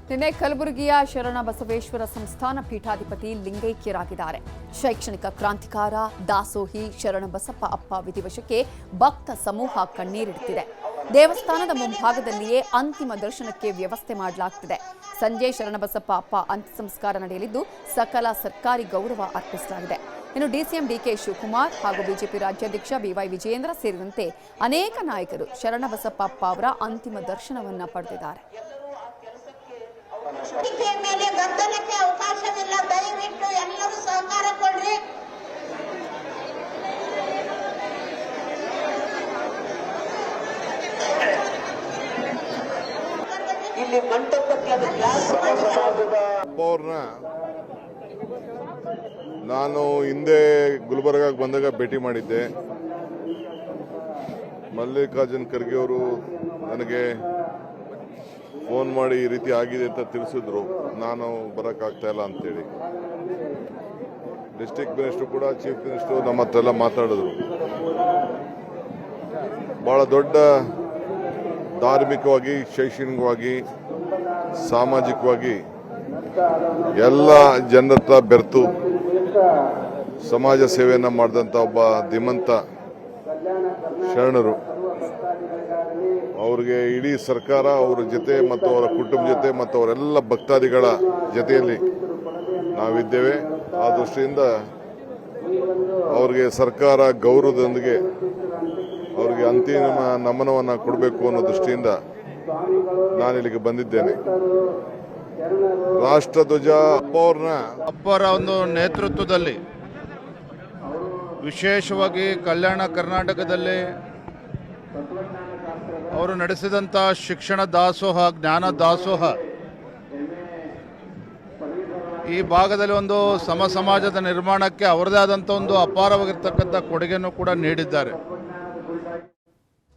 ನಿನ್ನೆ ಕಲಬುರಗಿಯ ಶರಣಬಸವೇಶ್ವರ ಸಂಸ್ಥಾನ ಪೀಠಾಧಿಪತಿ ಲಿಂಗೈಕ್ಯರಾಗಿದ್ದಾರೆ. ಶೈಕ್ಷಣಿಕ ಕ್ರಾಂತಿಕಾರ ದಾಸೋಹಿ ಶರಣಬಸಪ್ಪ ಅಪ್ಪ ವಿಧಿವಶಕ್ಕೆ ಭಕ್ತ ಸಮೂಹ ಕಣ್ಣೀರಿಡುತ್ತಿದೆ. ದೇವಸ್ಥಾನದ ಮುಂಭಾಗದಲ್ಲಿಯೇ ಅಂತಿಮ ದರ್ಶನಕ್ಕೆ ವ್ಯವಸ್ಥೆ ಮಾಡಲಾಗುತ್ತಿದೆ. ಸಂಜೆ ಶರಣಬಸಪ್ಪ ಅಪ್ಪ ಅಂತ್ಯ ಸಂಸ್ಕಾರ ನಡೆಯಲಿದ್ದು ಸಕಲ ಸರ್ಕಾರಿ ಗೌರವ ಅರ್ಪಿಸಲಾಗಿದೆ. ಇನ್ನು ಡಿಸಿಎಂ ಡಿಕೆ ಶಿವಕುಮಾರ್ ಹಾಗೂ ಬಿಜೆಪಿ ರಾಜ್ಯಾಧ್ಯಕ್ಷ ಬಿವೈ ವಿಜಯೇಂದ್ರ ಸೇರಿದಂತೆ ಅನೇಕ ನಾಯಕರು ಶರಣಬಸಪ್ಪ ಅಪ್ಪ ಅವರ ಅಂತಿಮ ದರ್ಶನವನ್ನು ಪಡೆದಿದ್ದಾರೆ. ಮೇಲೆ ಗದ್ದಲಕ್ಕೆ ಅವಕಾಶವಿಲ್ಲ. ದಯವಿಟ್ಟು ಎಲ್ಲರೂ ಸಹಕಾರ ಕೊಡ್ರಿ. ಇಲ್ಲಿ ಮಂಟಪಕ್ಕೆ ನಾನು ಹಿಂದೆ ಗುಲ್ಬರ್ಗಾಗೆ ಬಂದಾಗ ಭೇಟಿ ಮಾಡಿದ್ದೆ. ಮಲ್ಲಿಕಾರ್ಜುನ್ ಖರ್ಗೆ ಅವರು ನನಗೆ ಫೋನ್ ಮಾಡಿ ಈ ರೀತಿ ಆಗಿದೆ ಅಂತ ತಿಳಿಸಿದ್ರು. ನಾನು ಬರೋಕ್ಕಾಗ್ತಾ ಇಲ್ಲ ಅಂತೇಳಿ ಡಿಸ್ಟ್ರಿಕ್ಟ್ ಮಿನಿಸ್ಟರ್ ಕೂಡ ಚೀಫ್ ಮಿನಿಸ್ಟರ್ ನಮ್ಮ ಹತ್ರ ಎಲ್ಲ ಮಾತಾಡಿದ್ರು. ಬಹಳ ದೊಡ್ಡ ಧಾರ್ಮಿಕವಾಗಿ, ಶೈಕ್ಷಣಿಕವಾಗಿ, ಸಾಮಾಜಿಕವಾಗಿ ಎಲ್ಲ ಜನರ ಹತ್ರ ಬೆರೆತು ಸಮಾಜ ಸೇವೆಯನ್ನು ಮಾಡಿದಂಥ ಒಬ್ಬ ಧೀಮಂತ ಶರಣರು. ಅವ್ರಿಗೆ ಇಡೀ ಸರ್ಕಾರ ಅವರ ಜೊತೆ ಮತ್ತು ಅವರ ಕುಟುಂಬ ಜೊತೆ ಮತ್ತು ಅವರೆಲ್ಲ ಭಕ್ತಾದಿಗಳ ಜೊತೆಯಲ್ಲಿ ನಾವಿದ್ದೇವೆ. ಆ ದೃಷ್ಟಿಯಿಂದ ಅವ್ರಿಗೆ ಸರ್ಕಾರ ಗೌರವದೊಂದಿಗೆ ಅವ್ರಿಗೆ ಅಂತಿಮ ನಮನವನ್ನು ಕೊಡಬೇಕು ಅನ್ನೋ ದೃಷ್ಟಿಯಿಂದ ನಾನಿಲ್ಲಿಗೆ ಬಂದಿದ್ದೇನೆ. ರಾಷ್ಟ್ರಧ್ವಜ ಅಪ್ಪರ ಒಂದು ನೇತೃತ್ವದಲ್ಲಿ ವಿಶೇಷವಾಗಿ ಕಲ್ಯಾಣ ಕರ್ನಾಟಕದಲ್ಲಿ ಅವರು ನಡೆಸಿದಂಥ ಶಿಕ್ಷಣ ದಾಸೋಹ, ಜ್ಞಾನ ದಾಸೋಹ ಈ ಭಾಗದಲ್ಲಿ ಒಂದು ಸಮಾಜದ ನಿರ್ಮಾಣಕ್ಕೆ ಅವರದೇ ಆದಂಥ ಒಂದು ಅಪಾರವಾಗಿರ್ತಕ್ಕಂಥ ಕೊಡುಗೆಯನ್ನು ಕೂಡ ನೀಡಿದ್ದಾರೆ.